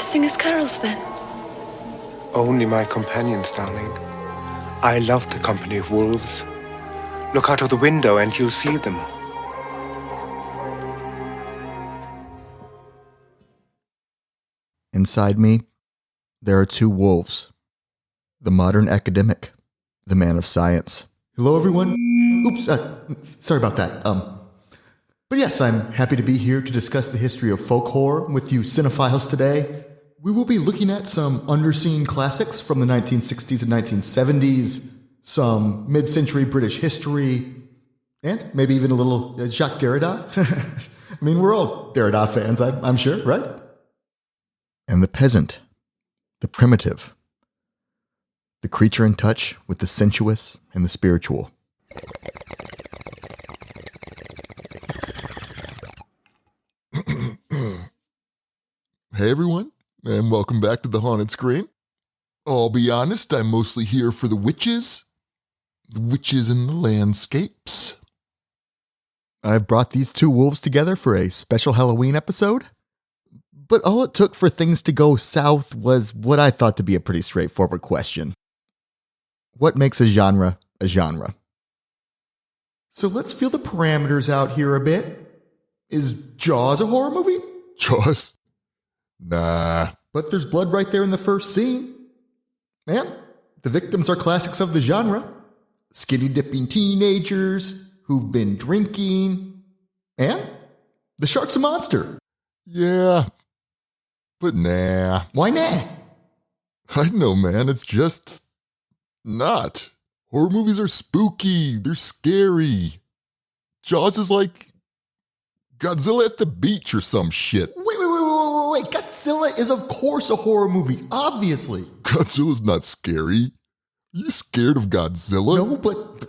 sing us carols then? Only my companions, darling. I love the company of wolves. Look out of the window and you'll see them. Inside me, there are two wolves. The modern academic, the man of science. Hello, everyone. Oops, sorry about that. But yes, I'm happy to be here to discuss the history of folk horror with you cinephiles today. We will be looking at some underseen classics from the 1960s and 1970s, some mid-century British history, and maybe even a little Jacques Derrida. I mean, we're all Derrida fans, I'm sure, right? And the peasant, the primitive, the creature in touch with the sensuous and the spiritual. Hey everyone, and welcome back to the Haunted Screen. I'll be honest, I'm mostly here for the witches in the landscapes. I've brought these two wolves together for a special Halloween episode. But all it took for things to go south was what I thought to be a pretty straightforward question. What makes a genre a genre? So let's feel the parameters out here a bit. Is Jaws a horror movie? Jaws? Nah. But there's blood right there in the first scene. And the victims are classics of the genre. Skinny dipping teenagers who've been drinking. And the shark's a monster. Yeah. But nah. Why nah? I don't know, man. It's just not. Horror movies are spooky. They're scary. Jaws is like Godzilla at the beach or some shit. Wait. Godzilla is, of course, a horror movie. Obviously. Godzilla's not scary. Are you scared of Godzilla? No, but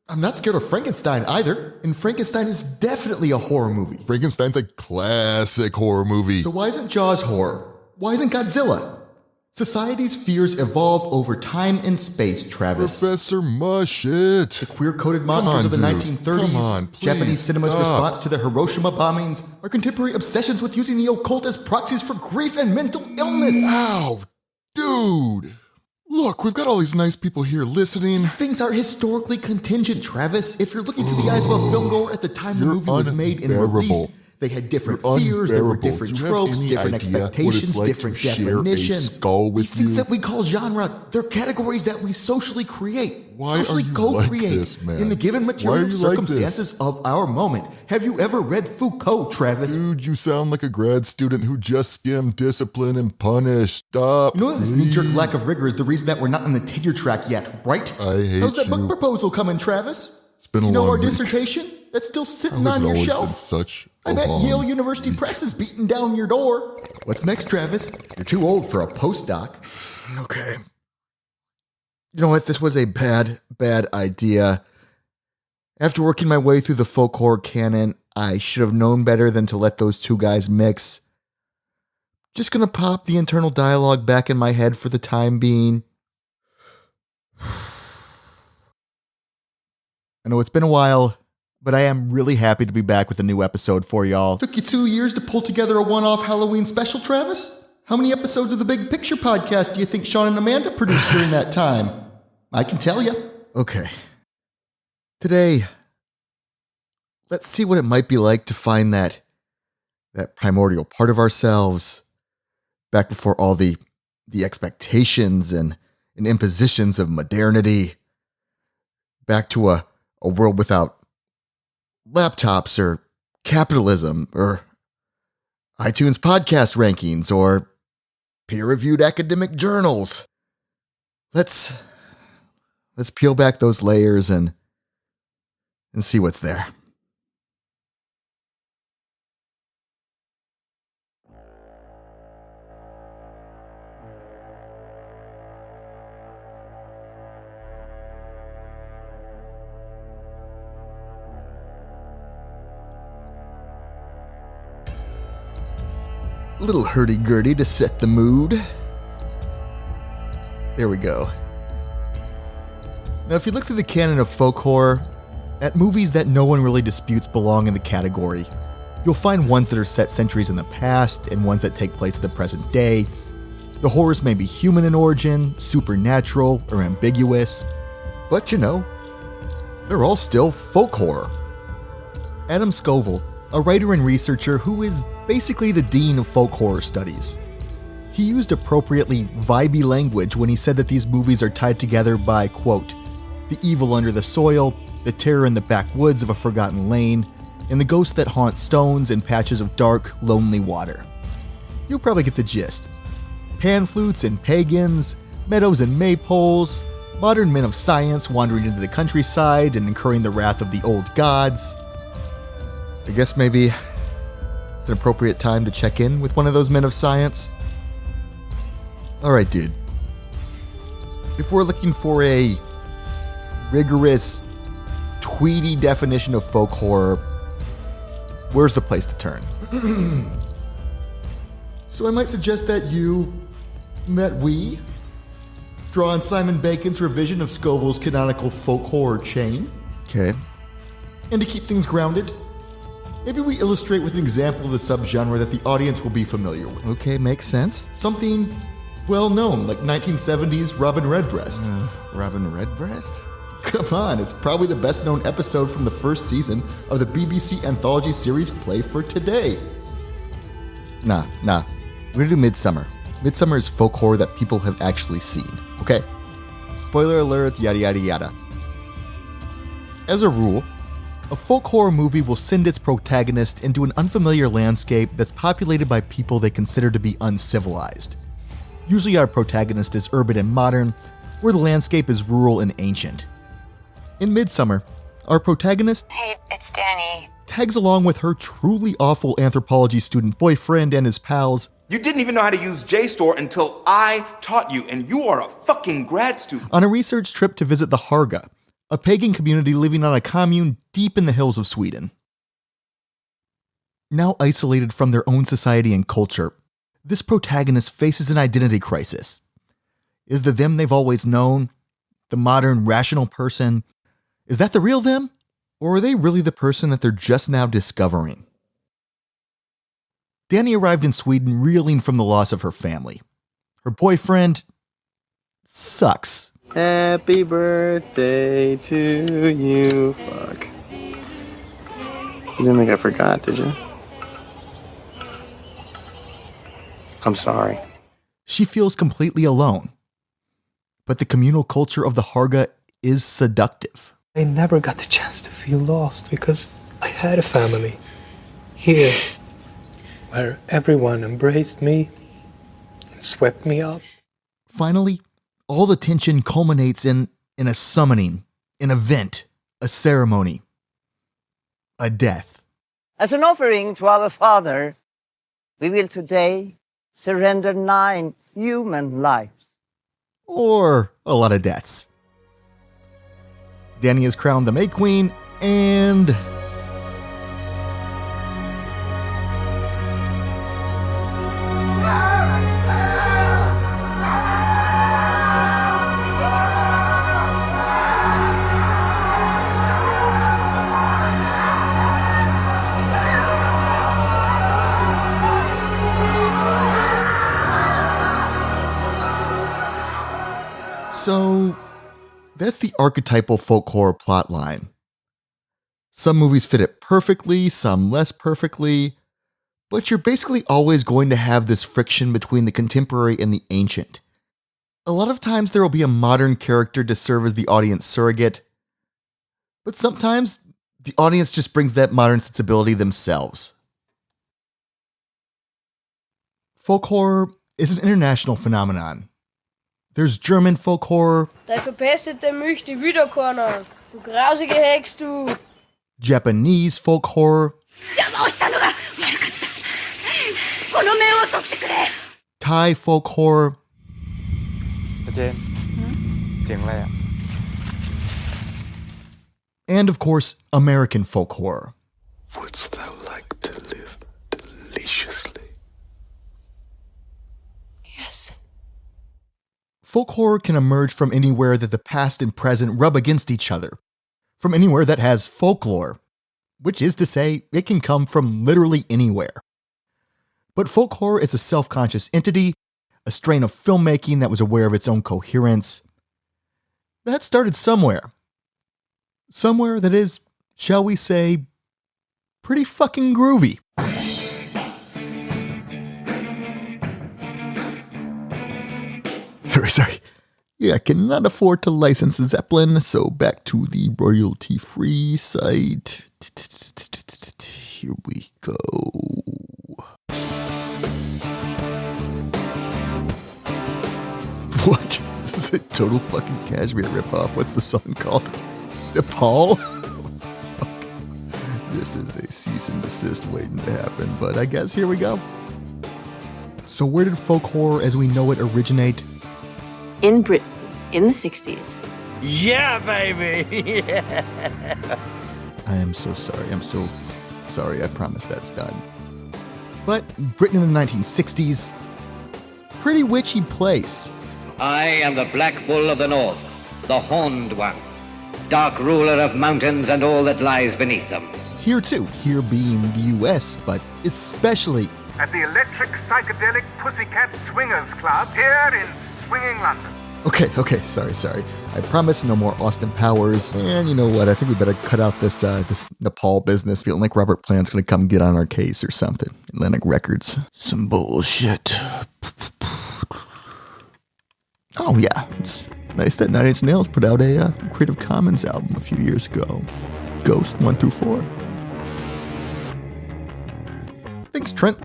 I'm not scared of Frankenstein either. And Frankenstein is definitely a horror movie. Frankenstein's a classic horror movie. So why isn't Jaws horror? Why isn't Godzilla? Society's fears evolve over time and space, Travis. Professor Mushit. The queer-coded monsters of the 1930s, Japanese cinema's response to the Hiroshima bombings, our contemporary obsessions with using the occult as proxies for grief and mental illness. Wow, dude. Look, we've got all these nice people here listening. These things are historically contingent, Travis. If you're looking through the eyes of a filmgoer at the time the movie was made and released, they had different fears, there were different tropes, different expectations, different definitions. These things that we call genre, they're categories that we socially create. Why socially are you co-create like this, man? in the given material circumstances of our moment. Have you ever read Foucault, Travis? Dude, you sound like a grad student who just skimmed Discipline and Punish. Stop. You know that this knee-jerk lack of rigor is the reason that we're not on the tenure track yet, right? I hate How's that you. book proposal coming, Travis? It's been a long long our week. dissertation? That's still sitting How has on it your always shelf. been such a I bet long Yale University week? Press is beating down your door. What's next, Travis? You're too old for a postdoc. Okay. You know what? This was a bad idea. After working my way through the folk horror canon, I should have known better than to let those two guys mix. Just gonna pop the internal dialogue back in my head for the time being. I know it's been a while, but I am really happy to be back with a new episode for y'all. Took you 2 years to pull together a one-off Halloween special, Travis? How many episodes of the Big Picture podcast do you think Sean and Amanda produced during that time? I can tell you. Okay. Today, let's see what it might be like to find that primordial part of ourselves back before all the expectations and impositions of modernity. Back to a world without laptops or capitalism or iTunes podcast rankings or peer-reviewed academic journals. Let's peel back those layers and see what's there. A little hurdy-gurdy to set the mood. There we go. Now, if you look through the canon of folk horror, at movies that no one really disputes belong in the category, You'll find ones that are set centuries in the past and ones that take place in the present day. The horrors may be human in origin, supernatural, or ambiguous, but they're all still folk horror. Adam Scoville, a writer and researcher who is basically the dean of folk horror studies. He used appropriately vibey language when he said that these movies are tied together by, quote, the evil under the soil, the terror in the backwoods of a forgotten lane, and the ghosts that haunt stones and patches of dark, lonely water. You'll probably get the gist. Pan flutes and pagans, meadows and maypoles, modern men of science wandering into the countryside and incurring the wrath of the old gods. I guess maybe it's an appropriate time to check in with one of those men of science. Alright, dude. If we're looking for a rigorous, tweedy definition of folk horror, where's the place to turn? So I might suggest that we draw on Simon Bacon's revision of Scoville's canonical folk horror chain. Okay. And to keep things grounded, maybe we illustrate with an example of the subgenre that the audience will be familiar with. Okay, makes sense. Something well-known, like 1970s Robin Redbreast. Robin Redbreast? Come on, it's probably the best-known episode from the first season of the BBC anthology series Play for Today. Nah. We're gonna do Midsommar. Midsommar is folk horror that people have actually seen, okay? Spoiler alert, yada yada yada. As a rule, a folk horror movie will send its protagonist into an unfamiliar landscape that's populated by people they consider to be uncivilized. Usually our protagonist is urban and modern, where the landscape is rural and ancient. In Midsommar, our protagonist, hey, it's Danny, tags along with her truly awful anthropology student boyfriend and his pals. You didn't even know how to use JSTOR until I taught you, and you are a fucking grad student. On a research trip to visit the Harga, a pagan community living on a commune deep in the hills of Sweden. Now isolated from their own society and culture, this protagonist faces an identity crisis. Is the them they've always known, the modern, rational person, is that the real them? Or are they really the person that they're just now discovering? Danny arrived in Sweden reeling from the loss of her family. Her boyfriend sucks. Happy birthday to you. Fuck. You didn't think I forgot, did you? I'm sorry. She feels completely alone. But the communal culture of the Harga is seductive. I never got the chance to feel lost because I had a family here where everyone embraced me and swept me up. Finally, all the tension culminates in a summoning, an event, a ceremony, a death. As an offering to our Father, we will today surrender 9 human lives. Or a lot of deaths. Danny is crowned the May Queen, and so that's the archetypal folk horror plotline. Some movies fit it perfectly, some less perfectly, but you're basically always going to have this friction between the contemporary and the ancient. A lot of times there will be a modern character to serve as the audience surrogate, but sometimes the audience just brings that modern sensibility themselves. Folk horror is an international phenomenon. There's German folk horror, Der verpestete Milch, die Wiederkorner. Du grausige Hex, du. Japanese folk horror, Thai folk horror, เจนเสียงอะไรอ่ะ and of course, American folk horror. Wouldst thou like to live deliciously? yes. Folk horror can emerge from anywhere that the past and present rub against each other, from anywhere that has folklore, which is to say, it can come from literally anywhere. But folk horror is a self-conscious entity, a strain of filmmaking that was aware of its own coherence. That started somewhere. Somewhere that is, shall we say, pretty fucking groovy. Sorry. Yeah, I cannot afford to license Zeppelin, so back to the royalty-free site. Here we go. What? This is a total fucking Cashmere ripoff. What's the song called? Nepal? This is a cease and desist waiting to happen, but I guess here we go. So where did folk horror as we know it originate? In Britain, in the 60s. Yeah, baby! Yeah. I am so sorry. I'm so sorry. I promise that's done. But Britain in the 1960s, pretty witchy place. I am the Black Bull of the North, the Horned One, dark ruler of mountains and all that lies beneath them. Here too, here being the US, but especially at the Electric Psychedelic Pussycat Swingers Club here in swinging London. Okay, sorry. I promise no more Austin Powers. And you know what? I think we better cut out this Nepal business. Feeling like Robert Plant's gonna come get on our case or something. Atlantic Records. Some bullshit. Oh yeah, it's nice that 9 Inch Nails put out a Creative Commons album a few years ago. Ghost 1 through 4. Thanks, Trent.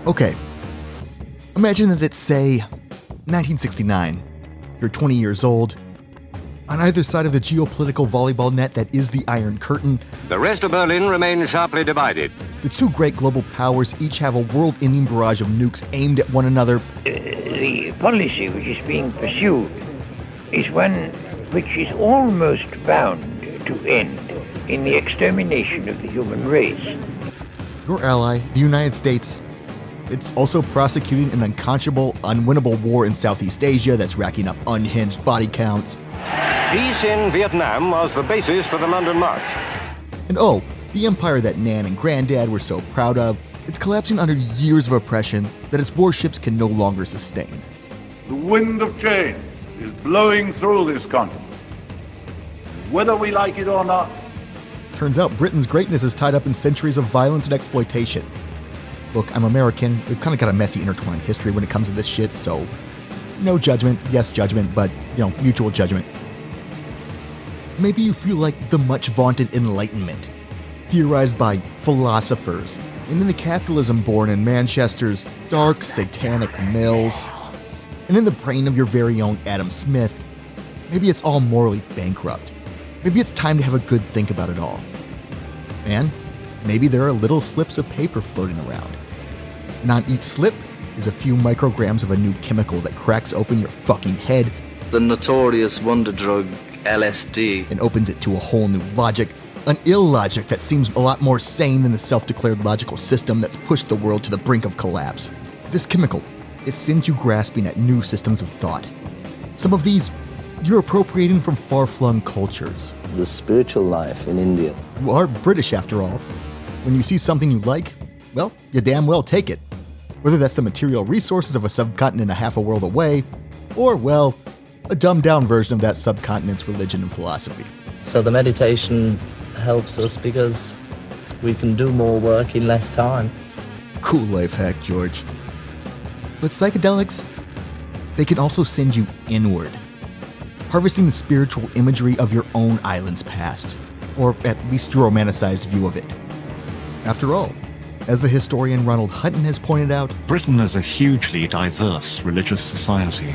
Okay. Imagine that it's, say, 1969. You're 20 years old. On either side of the geopolitical volleyball net that is the Iron Curtain, the rest of Berlin remains sharply divided. The two great global powers each have a world-ending barrage of nukes aimed at one another. The policy which is being pursued is one which is almost bound to end in the extermination of the human race. Your ally, the United States, it's also prosecuting an unconscionable, unwinnable war in Southeast Asia that's racking up unhinged body counts. Peace in Vietnam was the basis for the London March. And oh, the empire that Nan and Granddad were so proud of, it's collapsing under years of oppression that its warships can no longer sustain. The wind of change is blowing through this continent. Whether we like it or not. Turns out Britain's greatness is tied up in centuries of violence and exploitation. Look, I'm American. We've kind of got a messy intertwined history when it comes to this shit, so no judgment, yes judgment, but, mutual judgment. Maybe you feel like the much vaunted Enlightenment, theorized by philosophers, and in the capitalism born in Manchester's dark, satanic mills, and in the brain of your very own Adam Smith. Maybe it's all morally bankrupt. Maybe it's time to have a good think about it all. And maybe there are little slips of paper floating around. And on each slip is a few micrograms of a new chemical that cracks open your fucking head. The notorious wonder drug, LSD. And opens it to a whole new logic. An illogic that seems a lot more sane than the self-declared logical system that's pushed the world to the brink of collapse. This chemical, it sends you grasping at new systems of thought. Some of these, you're appropriating from far-flung cultures. The spiritual life in India. You are British after all. When you see something you like, well, you damn well take it. Whether that's the material resources of a subcontinent a half a world away, or, well, a dumbed-down version of that subcontinent's religion and philosophy. So the meditation helps us because we can do more work in less time. Cool life hack, George. But psychedelics, they can also send you inward, harvesting the spiritual imagery of your own island's past, or at least your romanticized view of it. After all, as the historian Ronald Hutton has pointed out, Britain is a hugely diverse religious society,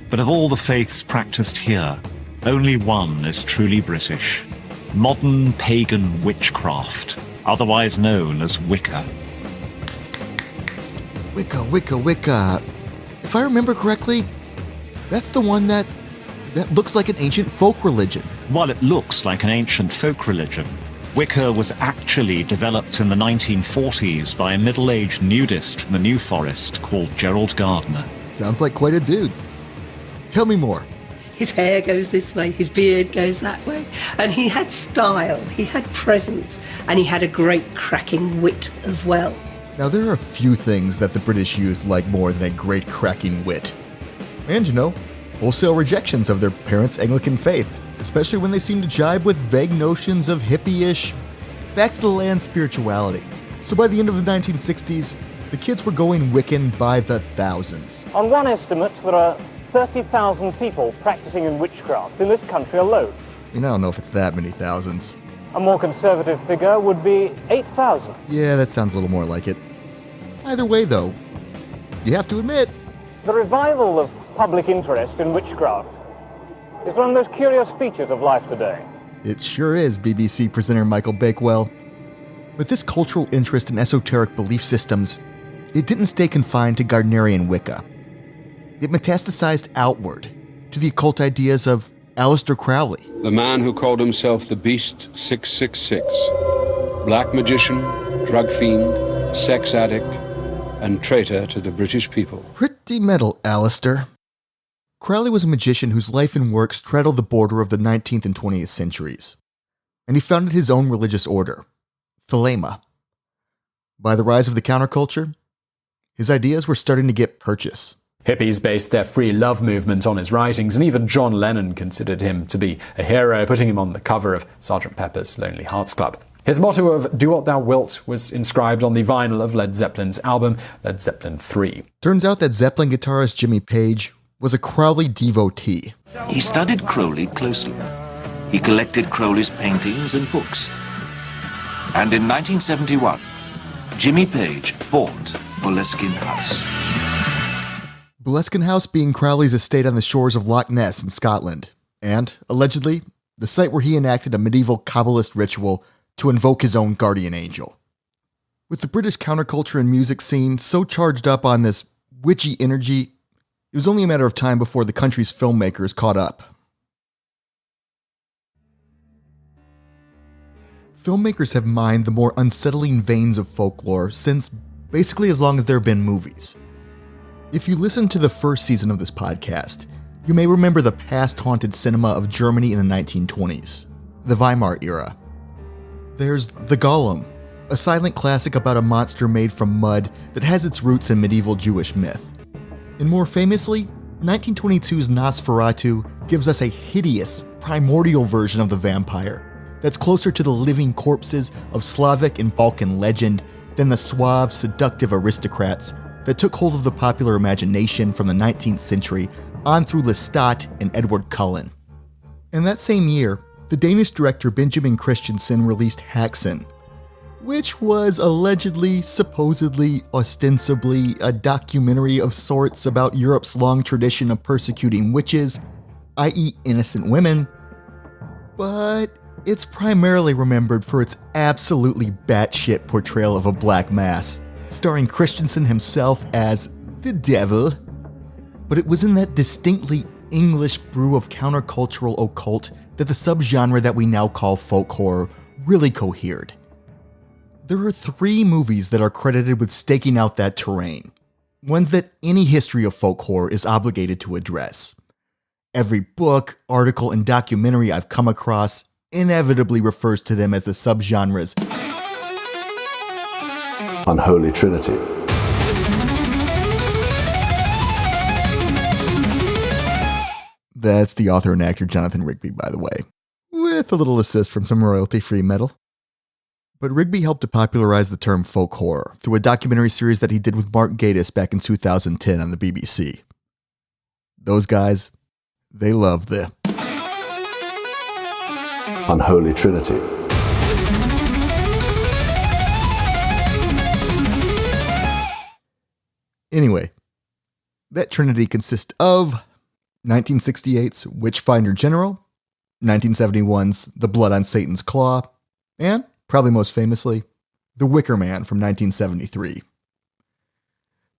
but of all the faiths practiced here, only one is truly British: modern pagan witchcraft, otherwise known as Wicca. Wicca. If I remember correctly, that's the one that looks like an ancient folk religion. While it looks like an ancient folk religion, Wicca was actually developed in the 1940s by a middle-aged nudist from the New Forest called Gerald Gardner. Sounds like quite a dude. Tell me more. His hair goes this way, his beard goes that way. And he had style, he had presence, and he had a great cracking wit as well. Now, there are a few things that the British used like more than a great cracking wit. And, wholesale rejections of their parents' Anglican faith, especially when they seem to jibe with vague notions of hippie-ish, back-to-the-land spirituality. So by the end of the 1960s, the kids were going Wiccan by the thousands. On one estimate, there are 30,000 people practicing in witchcraft in this country alone. I don't know if it's that many thousands. A more conservative figure would be 8,000. Yeah, that sounds a little more like it. Either way, though, you have to admit, the revival of public interest in witchcraft is one of those curious features of life today. It sure is, BBC presenter Michael Bakewell. But this cultural interest in esoteric belief systems, it didn't stay confined to Gardnerian Wicca. It metastasized outward to the occult ideas of Aleister Crowley. The man who called himself the Beast 666. Black magician, drug fiend, sex addict, and traitor to the British people. Pretty metal, Aleister. Crowley was a magician whose life and work straddled the border of the 19th and 20th centuries. And he founded his own religious order, Thelema. By the rise of the counterculture, his ideas were starting to get purchase. Hippies based their free love movement on his writings, and even John Lennon considered him to be a hero, putting him on the cover of Sgt. Pepper's Lonely Hearts Club. His motto of "Do What Thou Wilt" was inscribed on the vinyl of Led Zeppelin's album, Led Zeppelin III. Turns out that Zeppelin guitarist Jimmy Page was a Crowley devotee. He studied Crowley closely. He collected Crowley's paintings and books. And in 1971, Jimmy Page bought Boleskine House. Boleskine House being Crowley's estate on the shores of Loch Ness in Scotland, and, allegedly, the site where he enacted a medieval Kabbalist ritual to invoke his own guardian angel. With the British counterculture and music scene so charged up on this witchy energy, it was only a matter of time before the country's filmmakers caught up. Filmmakers have mined the more unsettling veins of folklore since basically as long as there have been movies. If you listen to the first season of this podcast, you may remember the past-haunted cinema of Germany in the 1920s, the Weimar era. There's The Golem, a silent classic about a monster made from mud that has its roots in medieval Jewish myth. And more famously, 1922's Nosferatu gives us a hideous, primordial version of the vampire that's closer to the living corpses of Slavic and Balkan legend than the suave, seductive aristocrats that took hold of the popular imagination from the 19th century on through Lestat and Edward Cullen. In that same year, the Danish director Benjamin Christensen released Haxan, which was allegedly, supposedly, ostensibly a documentary of sorts about Europe's long tradition of persecuting witches, i.e. innocent women, but it's primarily remembered for its absolutely batshit portrayal of a black mass, starring Christensen himself as the devil. But it was in that distinctly English brew of countercultural occult that the subgenre that we now call folk horror really cohered. There are 3 movies that are credited with staking out that terrain, ones that any history of folk horror is obligated to address. Every book, article, and documentary I've come across inevitably refers to them as the subgenres Unholy Trinity. That's the author and actor Jonathan Rigby, by the way, with a little assist from some royalty-free metal. But Rigby helped to popularize the term folk horror through a documentary series that he did with Mark Gatiss back in 2010 on the BBC. Those guys, they love the Unholy Trinity. Anyway, that trinity consists of 1968's Witchfinder General, 1971's The Blood on Satan's Claw, and, probably most famously, The Wicker Man from 1973.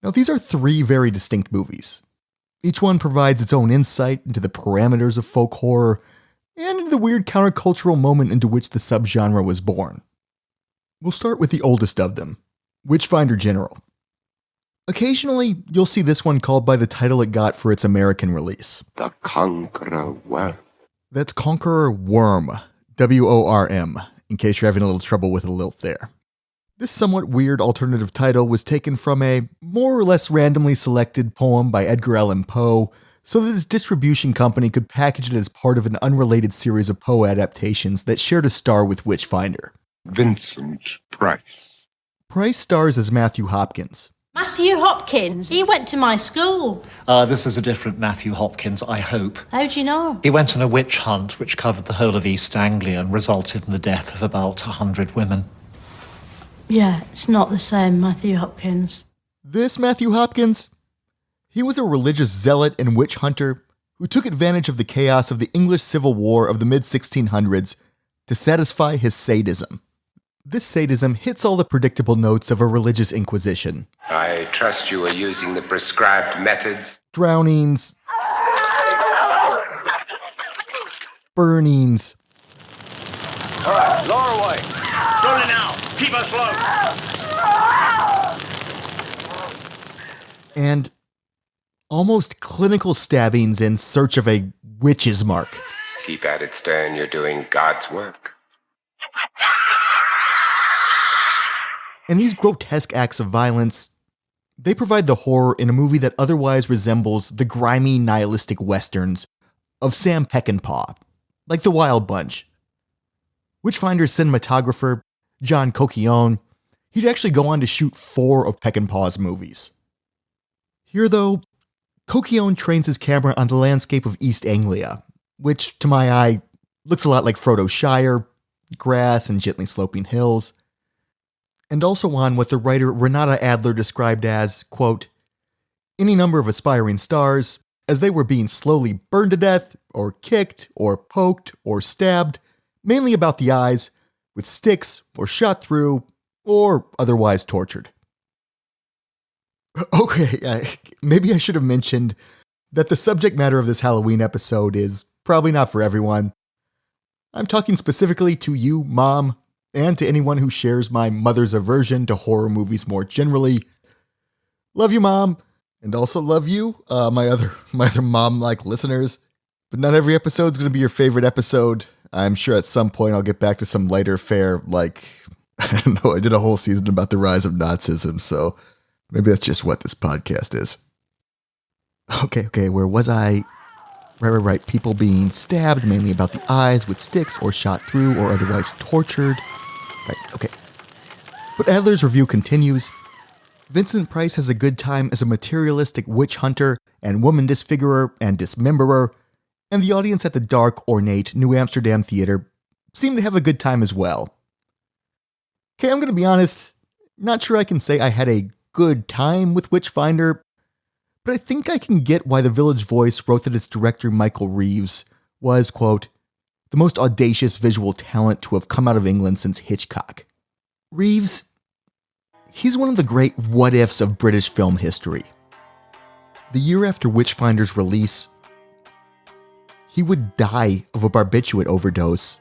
Now, these are 3 very distinct movies. Each one provides its own insight into the parameters of folk horror and into the weird countercultural moment into which the subgenre was born. We'll start with the oldest of them, Witchfinder General. Occasionally, you'll see this one called by the title it got for its American release, The Conqueror Worm. That's Conqueror Worm, W-O-R-M, in case you're having a little trouble with a lilt there. This somewhat weird alternative title was taken from a more or less randomly selected poem by Edgar Allan Poe, so that his distribution company could package it as part of an unrelated series of Poe adaptations that shared a star with Witchfinder. Vincent Price. Price stars as Matthew Hopkins. Matthew Hopkins. He went to my school. This is a different Matthew Hopkins, I hope. How do you know? He went on a witch hunt which covered the whole of East Anglia and resulted in the death of about 100 women. Yeah, it's not the same Matthew Hopkins. This Matthew Hopkins? He was a religious zealot and witch hunter who took advantage of the chaos of the English Civil War of the mid-1600s to satisfy his sadism. This sadism hits all the predictable notes of a religious inquisition. I trust you are using the prescribed methods. Drownings. Burnings. All right, lower away. Slowly now. Keep us low. And almost clinical stabbings in search of a witch's mark. Keep at it, Stern. You're doing God's work. And these grotesque acts of violence, they provide the horror in a movie that otherwise resembles the grimy, nihilistic westerns of Sam Peckinpah, like The Wild Bunch. Witchfinder's cinematographer, John Coquillon, he'd actually go on to shoot 4 of Peckinpah's movies. Here, though, Coquillon trains his camera on the landscape of East Anglia, which, to my eye, looks a lot like Frodo Shire, grass and gently sloping hills, and also on what the writer Renata Adler described as, quote, any number of aspiring stars, as they were being slowly burned to death, or kicked, or poked, or stabbed, mainly about the eyes, with sticks, or shot through, or otherwise tortured. Okay, maybe I should have mentioned that the subject matter of this Halloween episode is probably not for everyone. I'm talking specifically to you, Mom, and to anyone who shares my mother's aversion to horror movies more generally. Love you, Mom, and also love you, my other mom-like listeners. But not every episode's going to be your favorite episode. I'm sure at some point I'll get back to some lighter fare, like, I don't know, I did a whole season about the rise of Nazism, so maybe that's just what this podcast is. Okay, where was I? Right. People being stabbed, mainly about the eyes, with sticks, or shot through, or otherwise tortured. Right, okay. But Adler's review continues. Vincent Price has a good time as a materialistic witch hunter and woman disfigurer and dismemberer, and the audience at the dark, ornate New Amsterdam Theater seem to have a good time as well. Okay, I'm going to be honest, not sure I can say I had a good time with Witchfinder, but I think I can get why the Village Voice wrote that its director Michael Reeves was, quote, the most audacious visual talent to have come out of England since Hitchcock. Reeves, he's one of the great what-ifs of British film history. The year after Witchfinder's release, he would die of a barbiturate overdose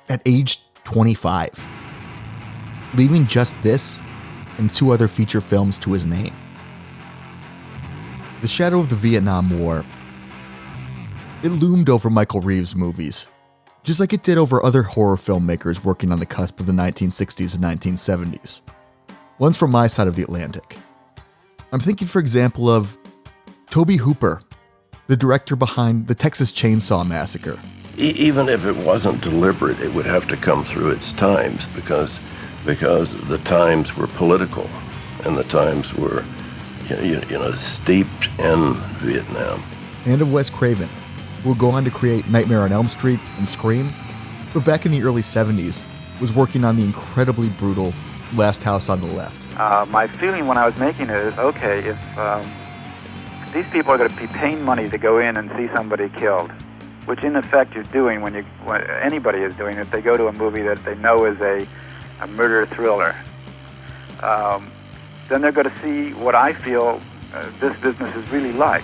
at age 25, leaving just this and 2 other feature films to his name. The shadow of the Vietnam War, it loomed over Michael Reeves' movies, just like it did over other horror filmmakers working on the cusp of the 1960s and 1970s. One's from my side of the Atlantic. I'm thinking, for example, of Tobe Hooper, the director behind the Texas Chainsaw Massacre. Even if it wasn't deliberate, it would have to come through its times because the times were political and the times were, steeped in Vietnam. And of Wes Craven, who would go on to create Nightmare on Elm Street and Scream, but back in the early 70s was working on the incredibly brutal Last House on the Left. My feeling when I was making it is, okay, if these people are going to be paying money to go in and see somebody killed, which in effect you're doing when anybody is doing if they go to a movie that they know is a murder thriller, then they're going to see what I feel this business is really like.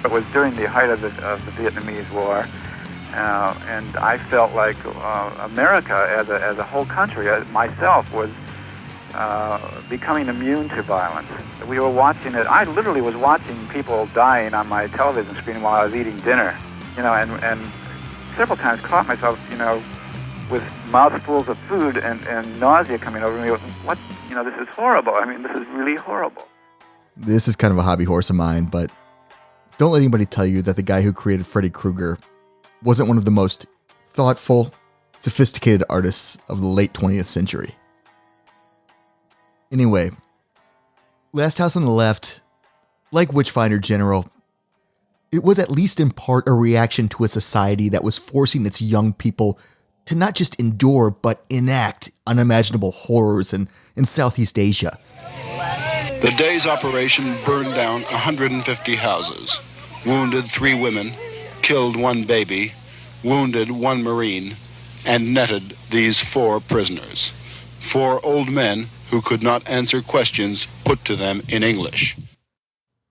It was during the height of the Vietnamese War, and I felt like America as a whole country, myself, was becoming immune to violence. We were watching it. I literally was watching people dying on my television screen while I was eating dinner. and several times caught myself, with mouthfuls of food and nausea coming over me. What, this is horrible. I mean, this is really horrible. This is kind of a hobby horse of mine, but don't let anybody tell you that the guy who created Freddy Krueger wasn't one of the most thoughtful, sophisticated artists of the late 20th century. Anyway, Last House on the Left, like Witchfinder General, it was at least in part a reaction to a society that was forcing its young people to not just endure, but enact unimaginable horrors in Southeast Asia. The day's operation burned down 150 houses, wounded 3 women, killed 1 baby, wounded 1 Marine, and netted these 4 prisoners. 4 old men who could not answer questions put to them in English.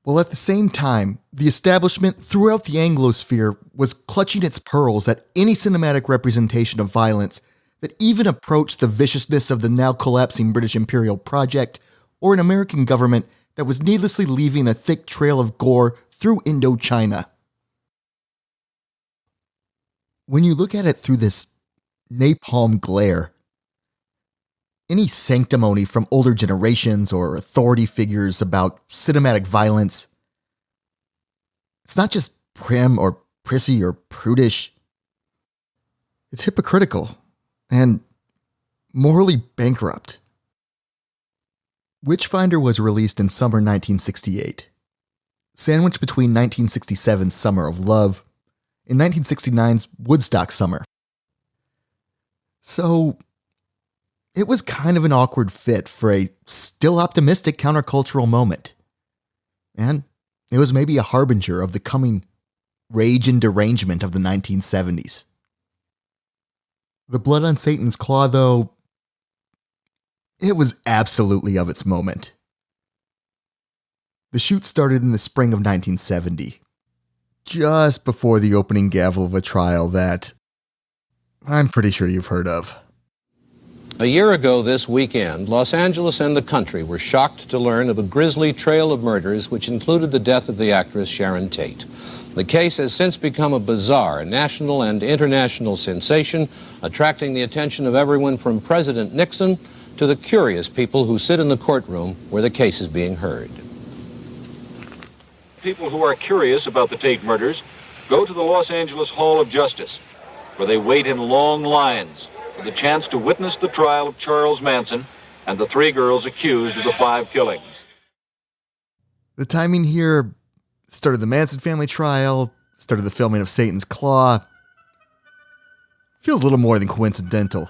Well, at the same time, the establishment throughout the Anglosphere was clutching its pearls at any cinematic representation of violence that even approached the viciousness of the now collapsing British Imperial Project or an American government that was needlessly leaving a thick trail of gore through Indochina. When you look at it through this napalm glare, any sanctimony from older generations or authority figures about cinematic violence, it's not just prim or prissy or prudish. It's hypocritical and morally bankrupt. Witchfinder was released in summer 1968, sandwiched between 1967's Summer of Love and 1969's Woodstock Summer. So, it was kind of an awkward fit for a still optimistic countercultural moment. And it was maybe a harbinger of the coming rage and derangement of the 1970s. The Blood on Satan's Claw, though, it was absolutely of its moment. The shoot started in the spring of 1970, just before the opening gavel of a trial that I'm pretty sure you've heard of. A year ago this weekend, Los Angeles and the country were shocked to learn of a grisly trail of murders which included the death of the actress Sharon Tate. The case has since become a bizarre national and international sensation, attracting the attention of everyone from President Nixon to the curious people who sit in the courtroom where the case is being heard. People who are curious about the Tate murders go to the Los Angeles Hall of Justice, where they wait in long lines for the chance to witness the trial of Charles Manson and the 3 girls accused of the 5 killings. The timing here started the Manson family trial, started the filming of Satan's Claw. Feels a little more than coincidental.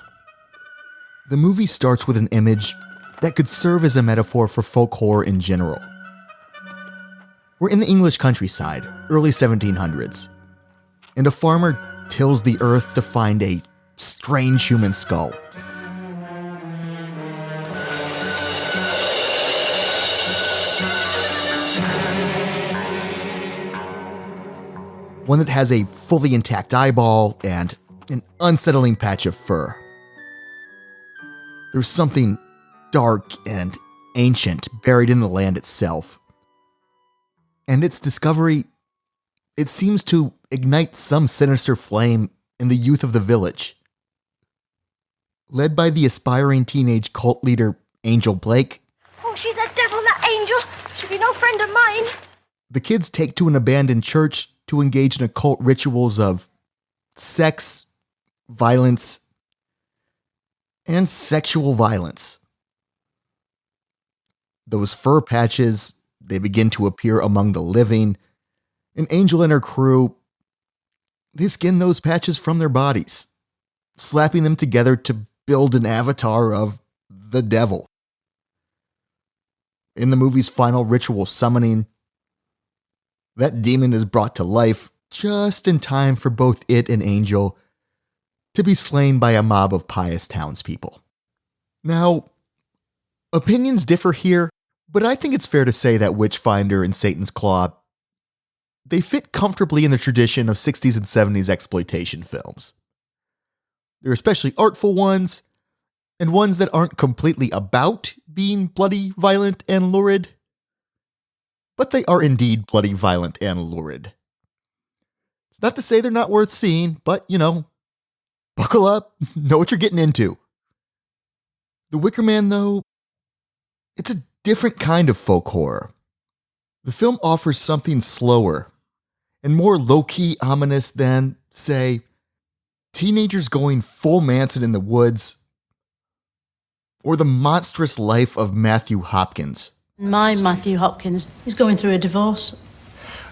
The movie starts with an image that could serve as a metaphor for folk horror in general. We're in the English countryside, early 1700s, and a farmer tills the earth to find a strange human skull. One that has a fully intact eyeball and an unsettling patch of fur. There's something dark and ancient buried in the land itself. And its discovery, it seems to ignite some sinister flame in the youth of the village. Led by the aspiring teenage cult leader, Angel Blake. Oh, she's a devil, that Angel. She'll be no friend of mine. The kids take to an abandoned church to engage in occult rituals of sex, violence, and sexual violence. Those fur patches, they begin to appear among the living, and Angel and her crew, they skin those patches from their bodies, slapping them together to build an avatar of the devil. In the movie's final ritual summoning, that demon is brought to life just in time for both it and Angel to be slain by a mob of pious townspeople. Now, opinions differ here, but I think it's fair to say that Witchfinder and Satan's Claw, they fit comfortably in the tradition of 60s and 70s exploitation films. They're especially artful ones, and ones that aren't completely about being bloody, violent, and lurid. But they are indeed bloody, violent, and lurid. Not to say they're not worth seeing, but, buckle up, know what you're getting into. The Wicker Man, though, it's a different kind of folk horror. The film offers something slower and more low-key ominous than, say, teenagers going full Manson in the woods, or the monstrous life of Matthew Hopkins. My Matthew Hopkins is going through a divorce.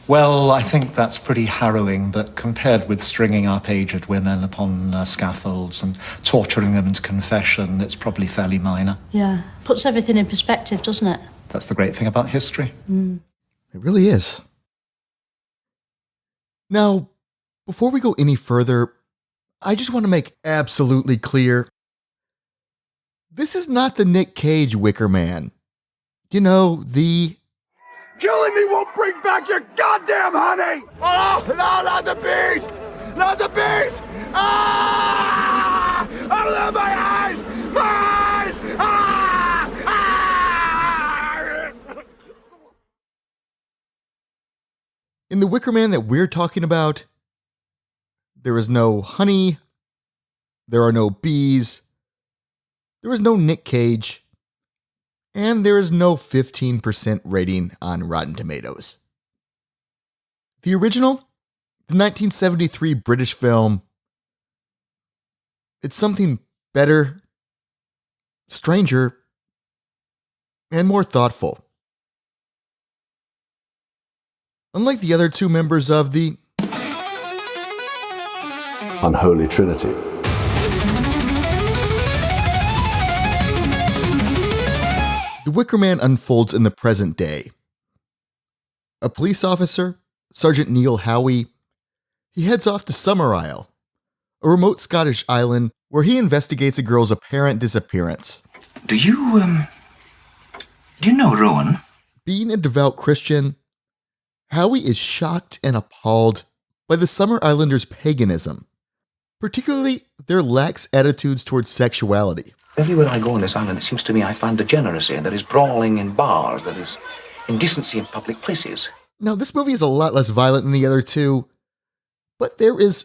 Well, I think that's pretty harrowing, but compared with stringing up aged women upon scaffolds and torturing them into confession, it's probably fairly minor. Yeah, puts everything in perspective, doesn't it? That's the great thing about history. Mm. It really is. Now, before we go any further, I just want to make absolutely clear, this is not the Nick Cage Wicker Man. The... Killing me won't bring back your goddamn honey! Oh, no, not the beast! Not the beast! Ah! Oh, my eyes! My eyes! Ah! Ah! In the Wicker Man that we're talking about, there is no honey, there are no bees, there is no Nick Cage, and there is no 15% rating on Rotten Tomatoes. The original, the 1973 British film, it's something better, stranger, and more thoughtful. Unlike the other two members of the Unholy Trinity. The Wicker Man unfolds in the present day. A police officer, Sergeant Neil Howie, he heads off to Summerisle, a remote Scottish island where he investigates a girl's apparent disappearance. Do you know Rowan? Being a devout Christian, Howie is shocked and appalled by the Summer Islanders' paganism, particularly their lax attitudes towards sexuality. Everywhere I go on this island, it seems to me I find degeneracy, and there is brawling in bars, there is indecency in public places. Now, this movie is a lot less violent than the other two, but there is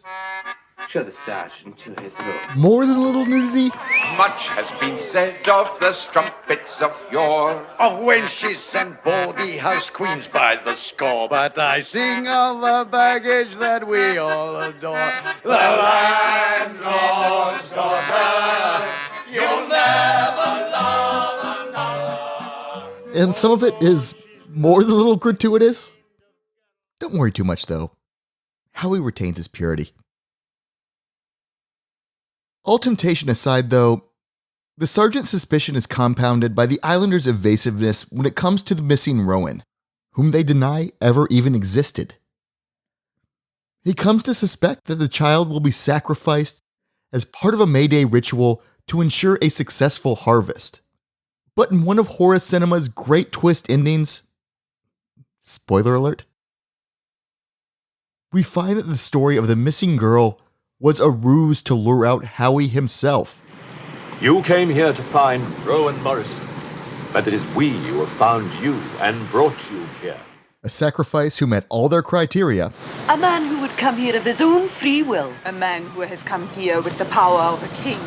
Show the sash into his room. more than a little nudity. Much has been said of the strumpets of yore, of wenches and bawdy house queens by the score, but I sing of the baggage that we all adore. The landlord's daughter, you'll never love another. And some of it is more than a little gratuitous. Don't worry too much, though. Howie retains his purity. All temptation aside, though, the sergeant's suspicion is compounded by the islanders' evasiveness when it comes to the missing Rowan, whom they deny ever even existed. He comes to suspect that the child will be sacrificed as part of a May Day ritual to ensure a successful harvest. But in one of horror cinema's great twist endings, spoiler alert, we find that the story of the missing girl was a ruse to lure out Howie himself. You came here to find Rowan Morrison, but it is we who have found you and brought you here. A sacrifice who met all their criteria. A man who would come here of his own free will. A man who has come here with the power of a king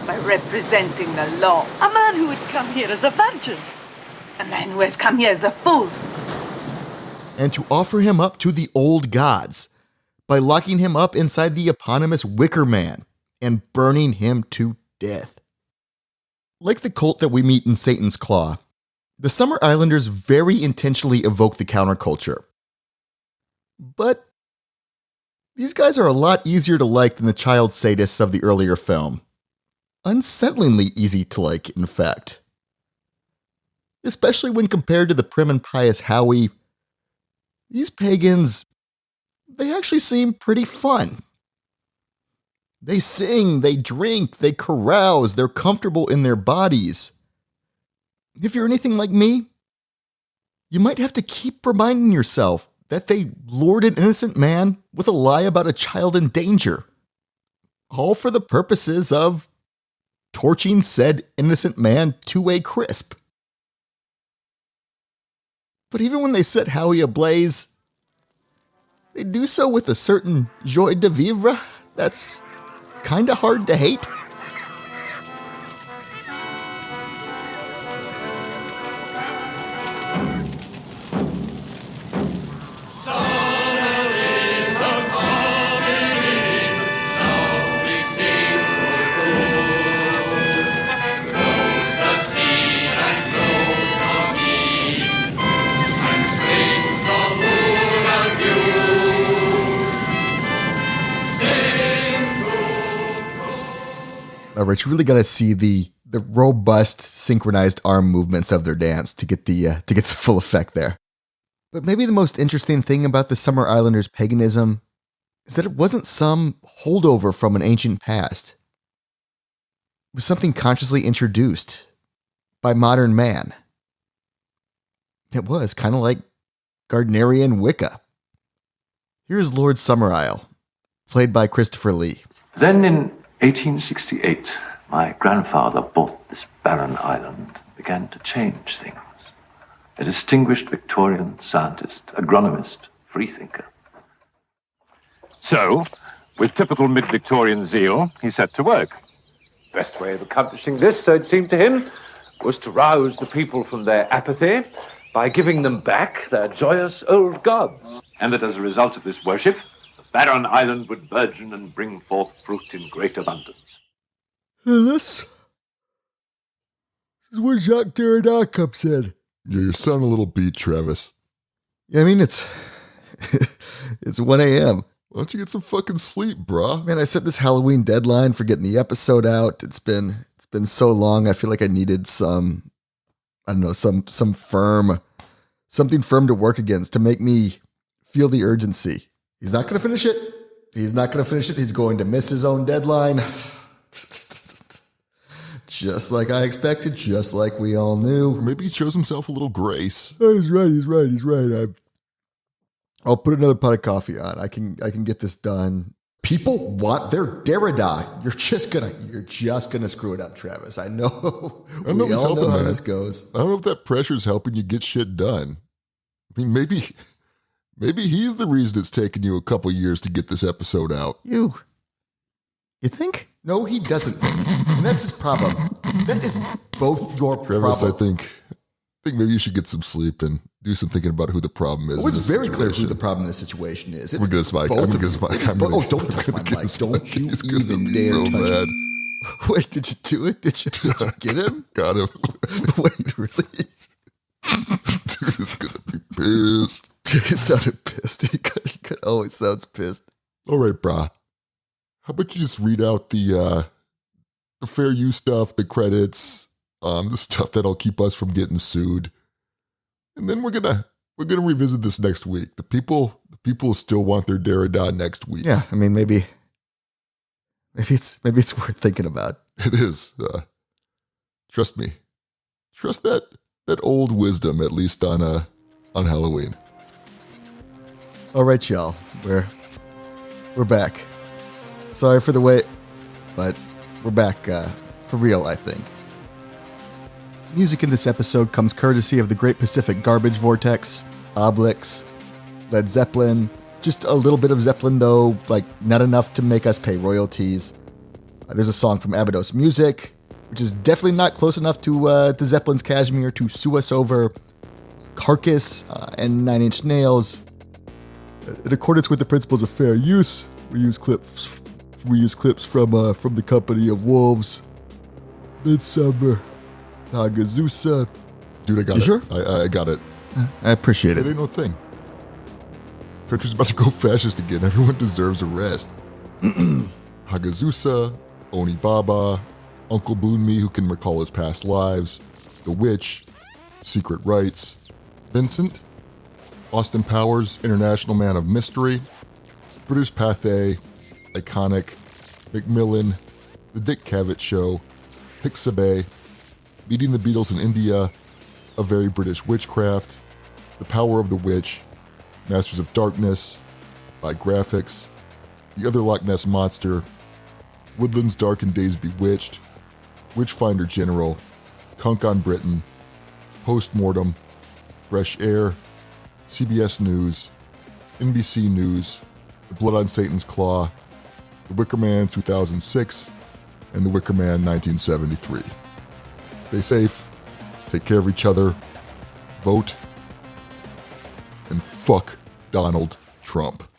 by representing the law. A man who would come here as a virgin. A man who has come here as a fool. And to offer him up to the old gods by locking him up inside the eponymous Wicker Man and burning him to death. Like the cult that we meet in Satan's Claw, the Summer Islanders very intentionally evoke the counterculture. But these guys are a lot easier to like than the child sadists of the earlier film. Unsettlingly easy to like, in fact. Especially when compared to the prim and pious Howie, these pagans, they actually seem pretty fun. They sing, they drink, they carouse, they're comfortable in their bodies. If you're anything like me, you might have to keep reminding yourself that they lured an innocent man with a lie about a child in danger, all for the purposes of torching said innocent man to a crisp. But even when they set Howie ablaze, they do so with a certain joie de vivre that's kinda hard to hate. All right, you really got to see the robust synchronized arm movements of their dance to get the full effect there. But maybe the most interesting thing about the Summer Islanders' paganism is that it wasn't some holdover from an ancient past. It was something consciously introduced by modern man. It was kind of like Gardnerian Wicca. Here's Lord Summerisle, played by Christopher Lee. Then in 1868, my grandfather bought this barren island and began to change things. A distinguished Victorian scientist, agronomist, freethinker. So, with typical mid-Victorian zeal, he set to work. Best way of accomplishing this, so it seemed to him, was to rouse the people from their apathy by giving them back their joyous old gods. And that as a result of this worship, the barren island would burgeon and bring forth fruit in great abundance. This is where Jacques Derrida comes in. Yeah, you sound a little beat, Travis. Yeah, I mean, it's 1 a.m. Why don't you get some fucking sleep, brah? Man, I set this Halloween deadline for getting the episode out. It's been so long. I feel like I needed something firm to work against to make me feel the urgency. He's not going to finish it. He's going to miss his own deadline. Just like I expected, just like we all knew. Or maybe he shows himself a little grace. Oh, he's right. I'll put another pot of coffee on. I can get this done. People want their Derrida. You're just gonna screw it up, Travis. I know. I know we all helping, know how man. this goes. I don't know if that pressure's helping you get shit done. I mean, maybe he's the reason it's taken you a couple years to get this episode out. You think? No, he doesn't think. And that's his problem. That is both your Travis, problem. I think maybe you should get some sleep and do some thinking about who the problem is. Oh, it's very clear who the problem in this situation is. We're good, Mike. I'm good, Mike. Oh, don't touch my mic. Don't you even dare touch it. Wait, did you do it? Did you get him? Got him. Wait, really? Dude is gonna be pissed. He sounded pissed. He always sounds pissed. All right, brah. How about you just read out the fair use stuff, the credits, the stuff that'll keep us from getting sued, and then we're gonna revisit this next week. The people still want their Derrida next week. Yeah, I mean maybe it's worth thinking about. It is. Trust me. Trust that old wisdom, at least on Halloween. All right, y'all. We're back. Sorry for the wait, but we're back for real, I think. Music in this episode comes courtesy of the Great Pacific Garbage Vortex, Obelix, Led Zeppelin, just a little bit of Zeppelin though, like not enough to make us pay royalties. There's a song from Abydos Music, which is definitely not close enough to Zeppelin's Kashmir to sue us over. Carcass and 9 Inch Nails. In accordance with the principles of fair use, we use clips from the Company of Wolves, Midsommar, Hagazusa. Dude, I got you it. Sure? I got it. I appreciate it. It ain't no thing. Country's about to go fascist again. Everyone deserves a rest. Hagazusa, Oni Baba, Uncle Boonmi, who can recall his past lives, The Witch, Secret Rites, Vincent, Austin Powers, International Man of Mystery, British Pathé, Iconic, Macmillan, The Dick Cavett Show, Pixabay, Meeting the Beatles in India, A Very British Witchcraft, The Power of the Witch, Masters of Darkness, By Graphics, The Other Loch Ness Monster, Woodlands Dark and Days Bewitched, Witchfinder General, Conk on Britain, Postmortem, Fresh Air, CBS News, NBC News, The Blood on Satan's Claw, The Wicker Man 2006, and The Wicker Man 1973. Stay safe, take care of each other, vote, and fuck Donald Trump.